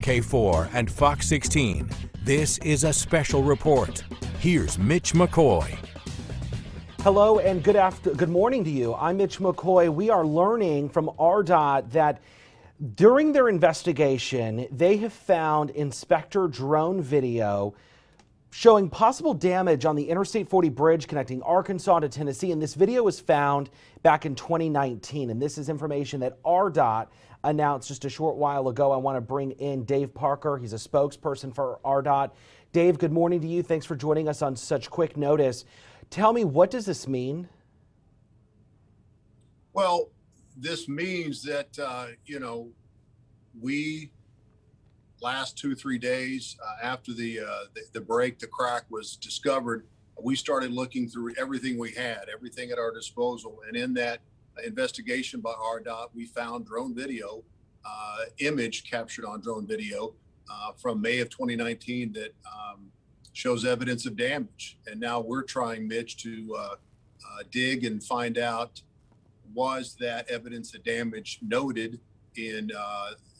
K4 and Fox 16. This is a special report. Here's Mitch McCoy. Hello and good morning to you. I'm Mitch McCoy. We are learning from ARDOT that during their investigation, they have found inspector drone video showing possible damage on the Interstate 40 bridge connecting Arkansas to Tennessee. And this video was found back in 2019. And this is information that ARDOT announced just a short while ago. I want to bring in Dave Parker. He's a spokesperson for ARDOT. Dave, good morning to you. Thanks for joining us on such quick notice. Tell me, what does this mean? Well, this means that, we last 2-3 days after the break, the crack was discovered, we started looking through everything we had, everything at our disposal. And in that investigation by ARDOT, we found drone video, image captured on drone video from May of 2019 that shows evidence of damage. And now we're trying, Mitch, to dig and find out, was that evidence of damage noted in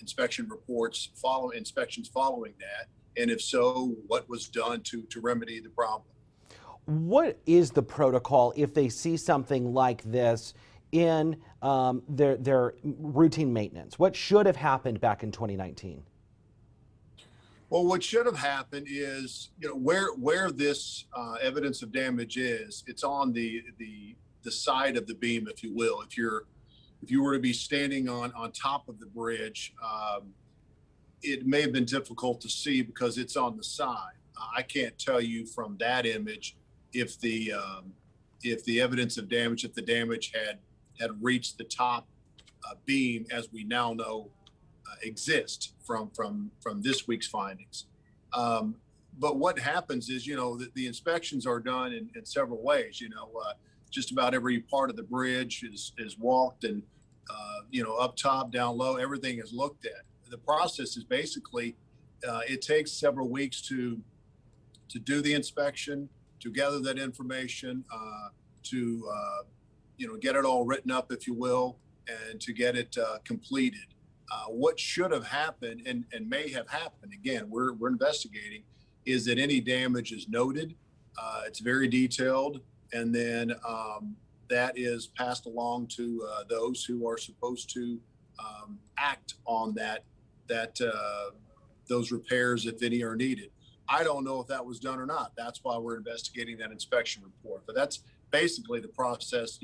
inspection reports, inspections following that? And if so, what was done to remedy the problem? What is the protocol if they see something like this in their routine maintenance? What should have happened back in 2019? Well, what should have happened is, where this evidence of damage is, it's on the side of the beam, if you will. If you were to be standing on top of the bridge, it may have been difficult to see because it's on the side. I can't tell you from that image if the evidence of damage, if the damage had reached the top beam, as we now know exist from this week's findings. But what happens is, the inspections are done in several ways. Just about every part of the bridge is walked, and up top, down low, everything is looked at. The process is basically, it takes several weeks to do the inspection, to gather that information, to get it all written up, if you will, and to get it completed. What should have happened and may have happened, again, we're investigating, is that any damage is noted. It's very detailed, and then that is passed along to those who are supposed to act on those repairs, if any are needed. I don't know if that was done or not. That's why we're investigating that inspection report. But that's basically the process.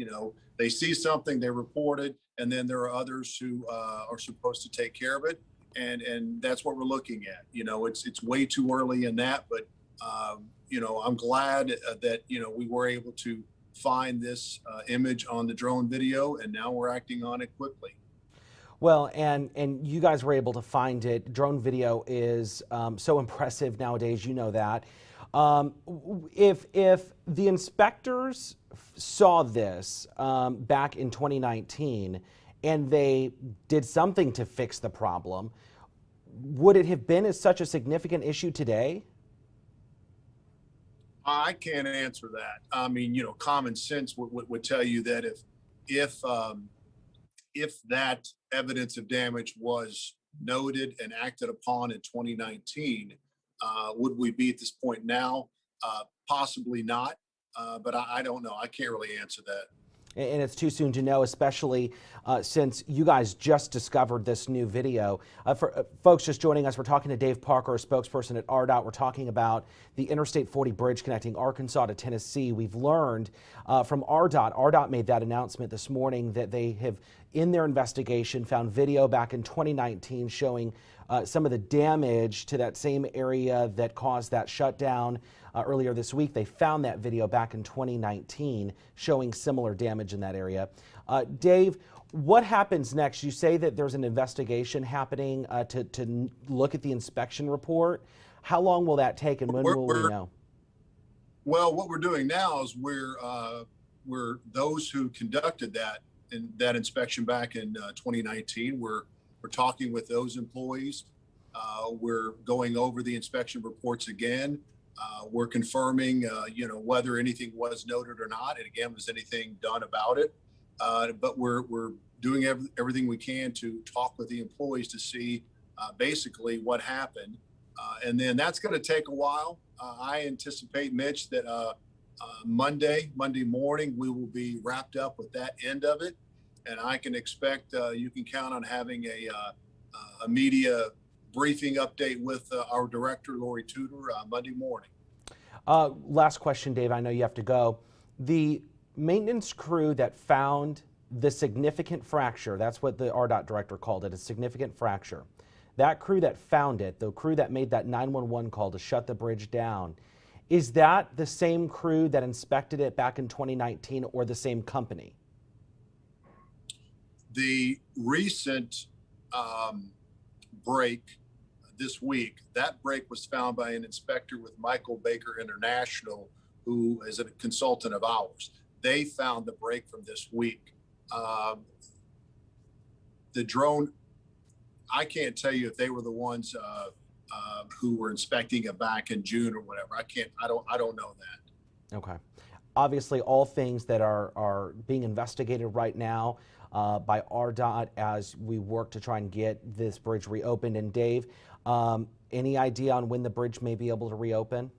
They see something, they report it, and then there are others who are supposed to take care of it. And that's what we're looking at. It's way too early in that, but I'm glad that, we were able to find this image on the drone video, and now we're acting on it quickly. Well, and you guys were able to find it. Drone video is so impressive nowadays, that. If the inspectors saw this back in 2019 and they did something to fix the problem, would it have been such a significant issue today? I can't answer that. I mean, common sense would tell you that if that evidence of damage was noted and acted upon in 2019, would we be at this point now? Possibly not, but I don't know. I can't really answer that. And it's too soon to know, especially since you guys just discovered this new video. For folks just joining us, we're talking to Dave Parker, a spokesperson at ARDOT. We're talking about the Interstate 40 bridge connecting Arkansas to Tennessee. We've learned from ARDOT made that announcement this morning that they have, in their investigation, found video back in 2019 showing some of the damage to that same area that caused that shutdown. Earlier this week, they found that video back in 2019 showing similar damage in that area. Dave, what happens next? You say that there's an investigation happening to look at the inspection report. How long will that take, and when will we know? Well, what we're doing now is we're those who conducted that inspection back in 2019. We're talking with those employees. We're going over the inspection reports again. We're confirming, whether anything was noted or not, and again, was anything done about it. But we're doing everything we can to talk with the employees to see basically what happened. And then that's going to take a while. I anticipate, Mitch, that Monday morning, we will be wrapped up with that end of it. And I can expect you can count on having a media briefing update with our director, Lori Tudor, Monday morning. Last question, Dave. I know you have to go. The maintenance crew that found the significant fracture, that's what the ARDOT director called it, a significant fracture. That crew that found it, the crew that made that 911 call to shut the bridge down, is that the same crew that inspected it back in 2019 or the same company? The recent break this week, that break was found by an inspector with Michael Baker International, who is a consultant of ours. They found the break from this week. The drone, I can't tell you if they were the ones who were inspecting it back in June or whatever. I don't know that. Okay. Obviously, all things that are being investigated right now by ARDOT as we work to try and get this bridge reopened. And Dave, any idea on when the bridge may be able to reopen?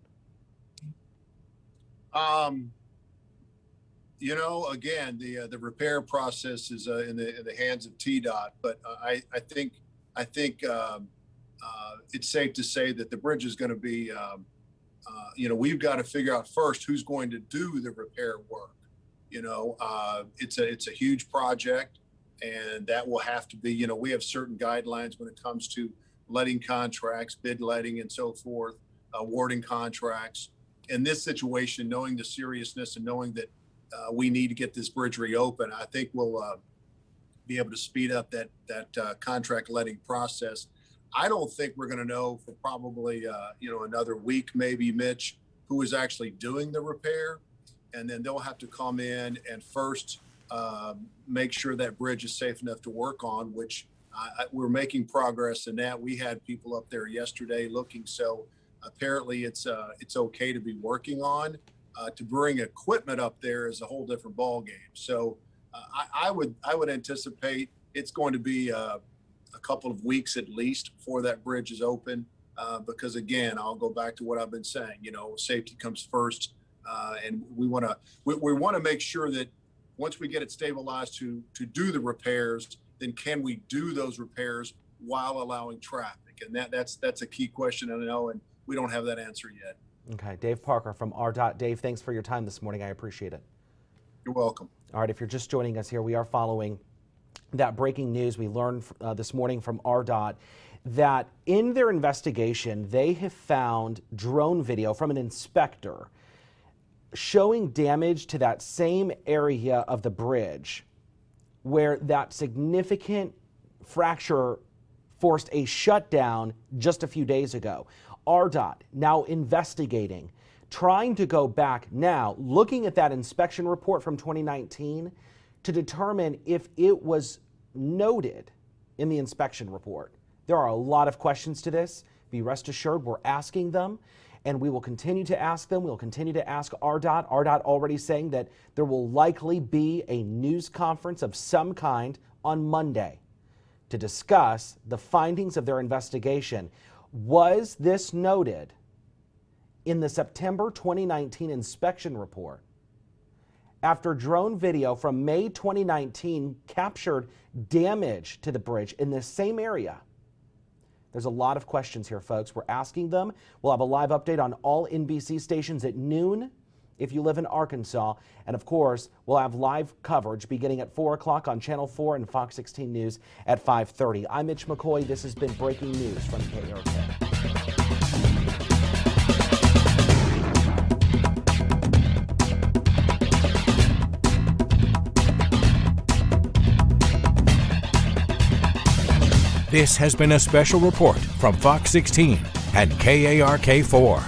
You know, again, the repair process is in the hands of TDOT, but I think it's safe to say that the bridge is going to be, you know, we've got to figure out first who's going to do the repair work. You know, it's a huge project, and that will have to be, you know, we have certain guidelines when it comes to letting contracts, bid letting, and so forth, awarding contracts. In this situation, knowing the seriousness and knowing that we need to get this bridge reopened, I think we'll be able to speed up that contract letting process. I don't think we're going to know for probably you know, another week, maybe, Mitch, who is actually doing the repair, and then they'll have to come in and first make sure that bridge is safe enough to work on, which we're making progress in that. We had people up there yesterday looking, so apparently it's okay to be working on. To bring equipment up there is a whole different ball game. So I would anticipate it's going to be a couple of weeks at least before that bridge is open, because again, I'll go back to what I've been saying. You know, safety comes first, and we want to make sure that once we get it stabilized to do the repairs, then can we do those repairs while allowing traffic? And that's a key question, I know, and we don't have that answer yet. Okay, Dave Parker from ARDOT. Dave, thanks for your time this morning. I appreciate it. You're welcome. All right, if you're just joining us here, we are following that breaking news we learned this morning from ARDOT that in their investigation, they have found drone video from an inspector showing damage to that same area of the bridge where that significant fracture forced a shutdown just a few days ago. ARDOT now investigating, trying to go back now, looking at that inspection report from 2019 to determine if it was noted in the inspection report. There are a lot of questions to this. Be rest assured we're asking them, and we will continue to ask them. We'll continue to ask ARDOT. ARDOT already saying that there will likely be a news conference of some kind on Monday to discuss the findings of their investigation. Was this noted in the September 2019 inspection report? After drone video from May 2019 captured damage to the bridge in this same area. There's a lot of questions here, folks. We're asking them. We'll have a live update on all NBC stations at noon if you live in Arkansas. And of course, we'll have live coverage beginning at 4 o'clock on Channel 4 and Fox 16 News at 5:30. I'm Mitch McCoy. This has been Breaking News from KARK. This has been a special report from Fox 16 and KARK 4.